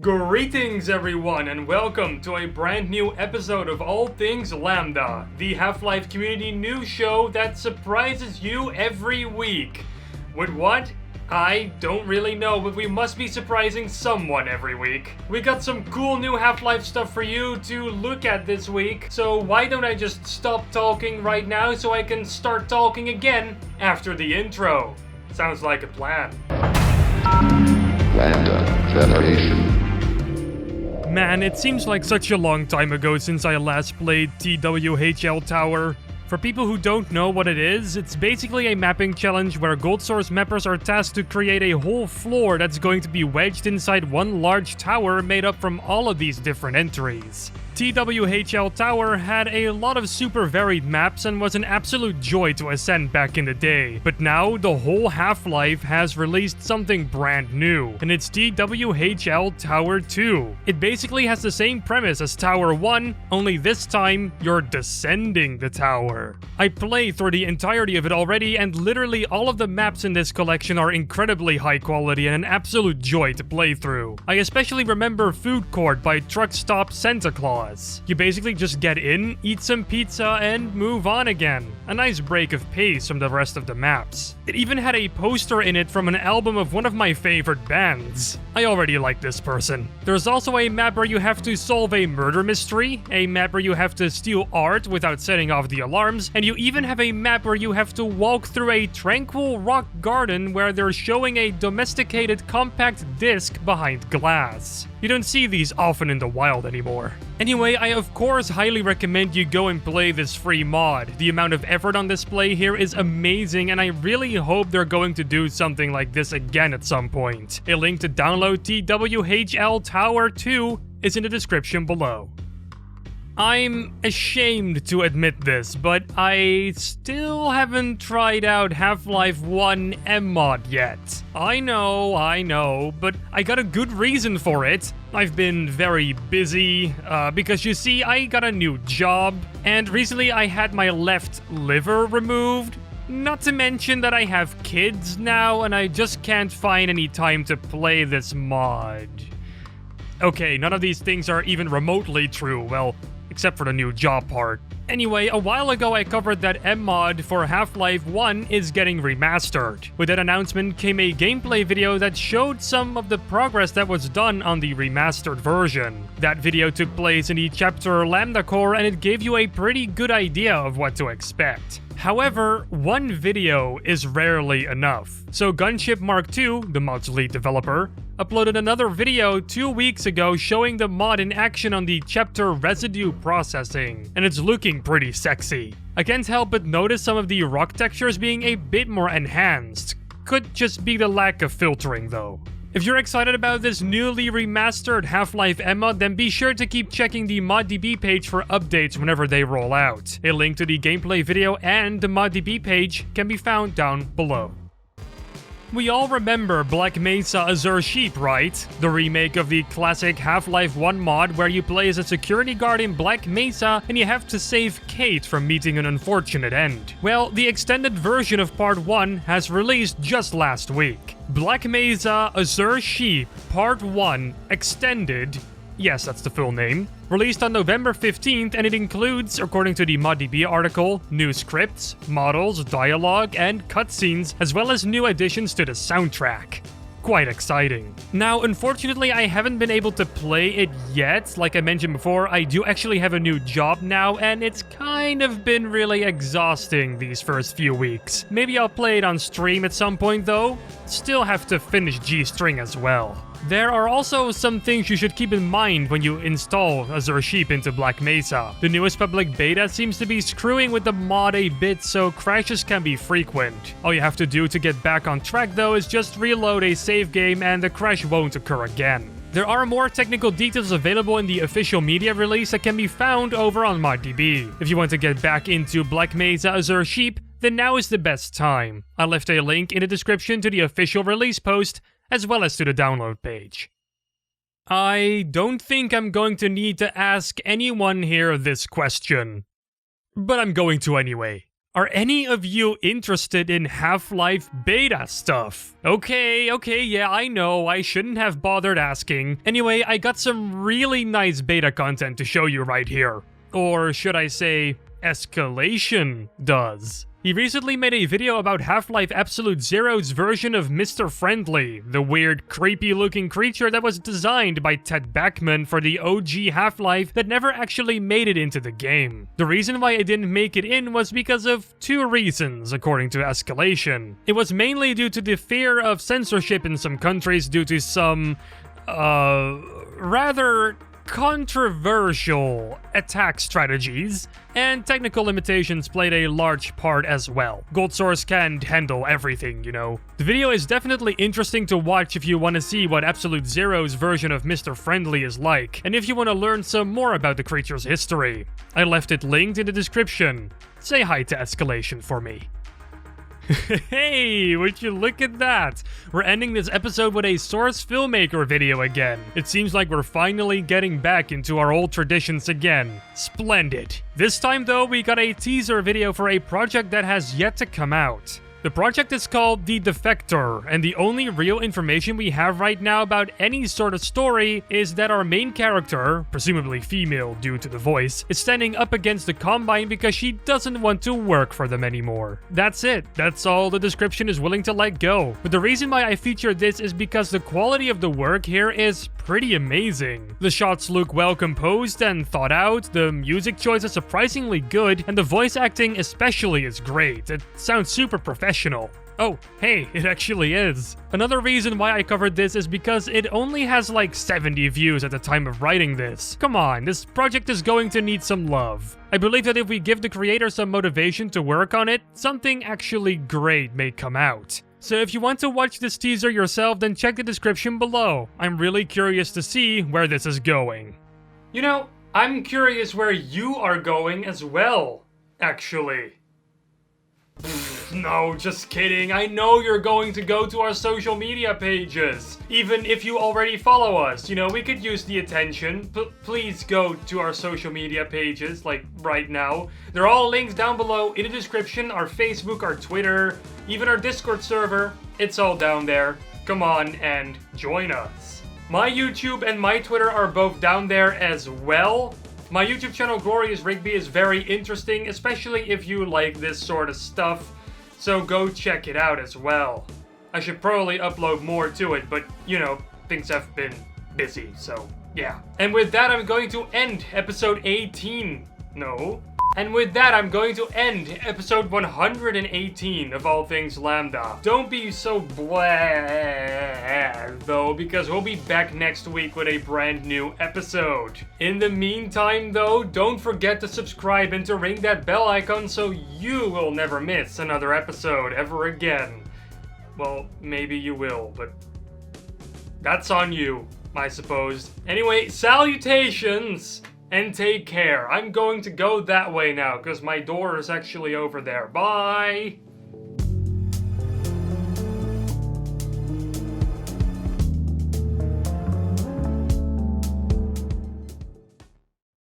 Greetings everyone and welcome to a brand new episode of All Things Lambda, the Half-Life community news show that surprises you every week. With what? I don't really know, but we must be surprising someone every week. We got some cool new Half-Life stuff for you to look at this week, so why don't I just stop talking right now so I can start talking again after the intro? Sounds like a plan. LambdaGeneration. Man, it seems like such a long time ago since I last played TWHL Tower. For people who don't know what it is, it's basically a mapping challenge where Gold Source mappers are tasked to create a whole floor that's going to be wedged inside one large tower made up from all of these different entries. TWHL Tower had a lot of super varied maps and was an absolute joy to ascend back in the day, but now the whole Half-Life has released something brand new, and it's TWHL Tower 2. It basically has the same premise as Tower 1, only this time you're descending the tower. I played through the entirety of it already, and literally all of the maps in this collection are incredibly high quality and an absolute joy to play through. I especially remember Food Court by Truck Stop Santa Claus. You basically just get in, eat some pizza, and move on again. A nice break of pace from the rest of the maps. It even had a poster in it from an album of one of my favorite bands. I already like this person. There's also a map where you have to solve a murder mystery, a map where you have to steal art without setting off the alarms, and you even have a map where you have to walk through a tranquil rock garden where they're showing a domesticated compact disc behind glass. You don't see these often in the wild anymore. Anyway, I of course highly recommend you go and play this free mod. The amount of effort on display here is amazing, and I really hope they're going to do something like this again at some point. A link to download TWHL Tower 2 is in the description below. I'm ashamed to admit this, but I still haven't tried out Half-Life 1 MMod yet. I know, but I got a good reason for it. I've been very busy, because you see, I got a new job, and recently I had my left liver removed. Not to mention that I have kids now, and I just can't find any time to play this mod. Okay, none of these things are even remotely true, well, except for the new job part. Anyway, a while ago I covered that MMod for Half-Life 1 is getting remastered. With that announcement came a gameplay video that showed some of the progress that was done on the remastered version. That video took place in the chapter Lambda Core, and it gave you a pretty good idea of what to expect. However, one video is rarely enough. So Gunship Mark II, the mod's lead developer, uploaded another video 2 weeks ago showing the mod in action on the chapter Residue Processing, and it's looking pretty sexy. I can't help but notice some of the rock textures being a bit more enhanced. Could just be the lack of filtering though. If you're excited about this newly remastered Half-Life MMod, then be sure to keep checking the ModDB page for updates whenever they roll out. A link to the gameplay video and the ModDB page can be found down below. We all remember Black Mesa Azure Sheep, right? The remake of the classic Half-Life 1 mod where you play as a security guard in Black Mesa and you have to save Kate from meeting an unfortunate end. Well, the extended version of Part 1 has released just last week. Black Mesa Azure Sheep Part 1 Extended, yes, that's the full name, released on November 15th, and it includes, according to the ModDB article, new scripts, models, dialogue, and cutscenes, as well as new additions to the soundtrack. Quite exciting. Now, unfortunately, I haven't been able to play it yet. Like I mentioned before, I do actually have a new job now, and it's kind of been really exhausting these first few weeks. Maybe I'll play it on stream at some point though. Still have to finish G-String as well. There are also some things you should keep in mind when you install Azure Sheep into Black Mesa. The newest public beta seems to be screwing with the mod a bit, so crashes can be frequent. All you have to do to get back on track though is just reload a save game and the crash won't occur again. There are more technical details available in the official media release that can be found over on ModDB. If you want to get back into Black Mesa Azure Sheep, then now is the best time. I left a link in the description to the official release post, as well as to the download page. I don't think I'm going to need to ask anyone here this question, but I'm going to anyway. Are any of you interested in Half-Life beta stuff? Okay, yeah, I know, I shouldn't have bothered asking. Anyway, I got some really nice beta content to show you right here. Or should I say, ESCalation does. He recently made a video about Half-Life Absolute Zero's version of Mr. Friendly, the weird, creepy-looking creature that was designed by Ted Backman for the OG Half-Life that never actually made it into the game. The reason why it didn't make it in was because of two reasons, according to ESCalation. It was mainly due to the fear of censorship in some countries due to some, rather controversial attack strategies, and technical limitations played a large part as well. Gold Source can't handle everything, you know. The video is definitely interesting to watch if you want to see what Absolute Zero's version of Mr. Friendly is like, and if you want to learn some more about the creature's history. I left it linked in the description. Say hi to ESCalation for me. Hey, would you look at that? We're ending this episode with a Source Filmmaker video again. It seems like we're finally getting back into our old traditions again. Splendid. This time though, we got a teaser video for a project that has yet to come out. The project is called the Defector, and the only real information we have right now about any sort of story is that our main character, presumably female due to the voice, is standing up against the Combine because she doesn't want to work for them anymore. That's it. That's all the description is willing to let go. But the reason why I featured this is because the quality of the work here is pretty amazing. The shots look well composed and thought out, the music choice is surprisingly good, and the voice acting especially is great. It sounds super professional. Oh, hey, it actually is. Another reason why I covered this is because it only has like 70 views at the time of writing this. Come on, this project is going to need some love. I believe that if we give the creator some motivation to work on it, something actually great may come out. So if you want to watch this teaser yourself, then check the description below. I'm really curious to see where this is going. You know, I'm curious where you are going as well, actually. No, just kidding. I know you're going to go to our social media pages. Even if you already follow us, you know, we could use the attention. Please go to our social media pages, like right now. They're all linked down below in the description. Our Facebook, our Twitter, even our Discord server. It's all down there. Come on and join us. My YouTube and my Twitter are both down there as well. My YouTube channel, Glorious Rigby, is very interesting, especially if you like this sort of stuff, so go check it out as well. I should probably upload more to it, but, you know, things have been busy, so yeah. And with that, I'm going to end episode 18. No. And with that, I'm going to end episode 118 of All Things Lambda. Don't be so blah, though, because we'll be back next week with a brand new episode. In the meantime, though, don't forget to subscribe and to ring that bell icon so you will never miss another episode ever again. Well, maybe you will, but that's on you, I suppose. Anyway, salutations! And take care. I'm going to go that way now, because my door is actually over there. Bye!